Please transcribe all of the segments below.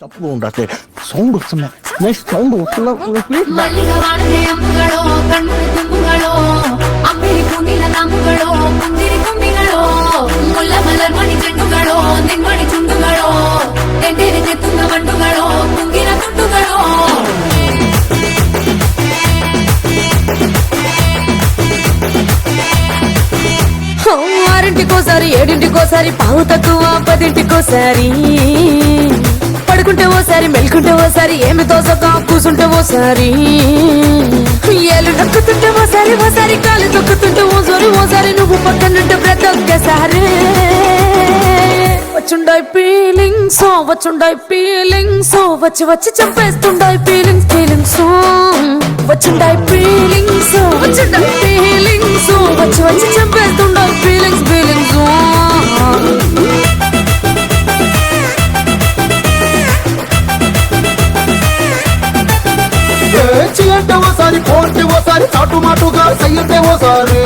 తప్పు ఉండతే సౌండ్ వస్తున్నా next sound వస్తున్నా ప్లీజ్ మల్లిగా వాడదే అమ్ముಗಳೋ ಕಣ್ಣುಗಳ ತುಂಬುಗಳೋ ಅಂಬಿರಿ ಕುಂಡಿಲ ನಾಮುಗಳೋ ಕುಂದಿರಿ ಕುಂಬಿಗಳೋ ಮುಲ್ಲ ಮಲರ್ ಮಣಿ ಚೆಂಡುಗಳೋ ನಿನ್ಮಣಿ ಚುಂಡುಗಳೋ ತೆಂಡೇರಿ ತೆತ್ತುಂಗ ಬಂಡುಗಳೋ ಕುಂಗಿನ ತುಂಡುಗಳೋ ఆరింటికోసారి ఏడింటికోసారి పావు తక్కువ పదింటికోసారి పడుకుంటే ఓసారి మెల్కుంటే ఓసారి ఏమి తోసక కూసుంటే ఓసారి ఏళ్ళు నొక్కుతుంటే ఓసారి ఓసారి కాలు తొక్కుతుంటే ఓసారి నువ్వు పక్కనుంటే ప్రతి ఒక్కసారి వచ్చుండాయి ఫీలింగ్స్ వచ్చి వచ్చి చంపేస్తుండాయి ఫీలింగ్స్ వచ్చుండాయి ఫీలింగ్స్ వచ్చి వచ్చి చంపేస్తుండాయి ఫీలింగ్స్ అంటే ఓసారి పోతే ఓసారి చాటు మాటుగా సయ్యతే ఓసారి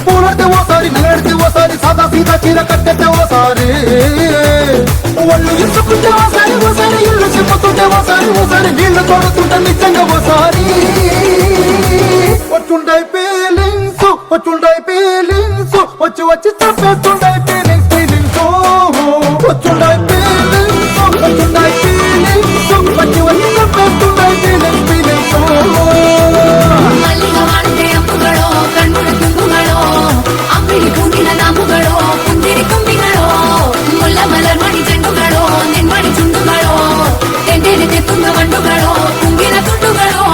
పూలడితే ఓసారి నిలడితే ఓసారి సాదా సీదా చీర కట్టెతే ఓసారి ఒళ్ళు ఇసుకుంటే ఓసారి ఇల్లు చెప్పుతుంటే ఓసారి నీళ్లు తోడుతుంటే నిజంగా ఓసారి వచ్చుండాయి ఫీలింగ్స్ వచ్చి వచ్చి చంపేస్తుండాయి ఫీలింగ్స్ వచ్చుండాయి ఫీలింగ్స్ వచ్చి వచ్చి చంపేస్తుండాయి ఫీలింగ్స్ మల్లిగా వాడదే అమ్ముಗಳೋ ಕಣ್ಣುಗಳ ತುಂಬುಗಳೋ ಅಂಬಿರಿ ಕುಂಡಿಲ ನಾಮುಗಳೋ ಕುಂದಿರಿ ಕುಂಬಿಗಳೋ ಮುಲ್ಲ ಮಲರ್ ಮಣಿ ಚೆಂಡುಗಳೋ ನಿನ್ಮಣಿ ಚುಂಡುಗಳೋ ತೆಂಡೇರಿ ತೆತ್ತುಂಗ ಬಂಡುಗಳೋ ಕುಂಗಿನ ತುಂಡುಗಳೋ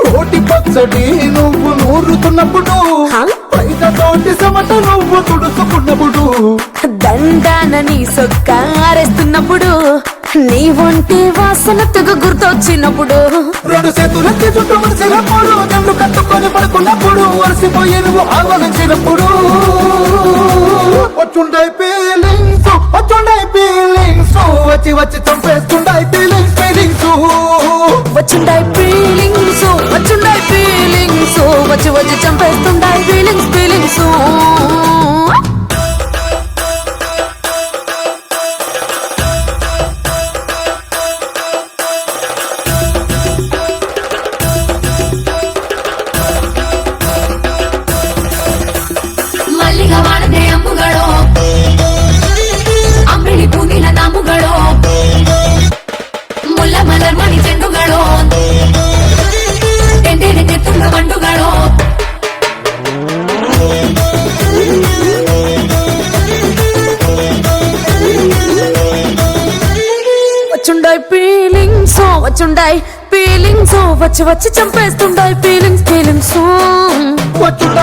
రోటి పచ్చడి నువ్వు నూరుతున్నప్పుడు పైన తోటి సమట నువ్వు తుడుచుకున్నప్పుడు దండాన నీ సొక్క ఆరేస్తున్నప్పుడు నీ ఒంటి వాసన తెగ గుర్తొచ్చినప్పుడు రెండు చేతులకి చుట్టూ మనిషినప్పుడు జల్లు కట్టుకొని పడుకున్నప్పుడు వలసిపోయి నువ్వు ఆలోచించినప్పుడు వచ్చుండాయి ఫీలింగ్స్ వచ్చి వచ్చి చంపేస్తుండాయి ఫీలింగ్స్ వచ్చుండాయి ఫీలింగ్స్ వచ్చి వచ్చి చంపేస్తుండాయి ఫీలింగ్స్ మల్లిగా వాడదే అమ్ముಗಳೋ ಅಂಬಿರಿ ಕುಂಡಿಲ ನಾಮುಗಳೋ ಮುಲ್ಲ ಮಲರ್ ಮಣಿ ಚೆಂಡುಗಳೋ ತೆಂಡೇರಿ ತೆತ್ತುಂಗ ಬಂಡುಗಳೋ వచ్చుండాయి ఫీలింగ్స్ వచ్చి వచ్చి చంపేస్తుండాయి ఫీలింగ్స్ వచ్చుండాయి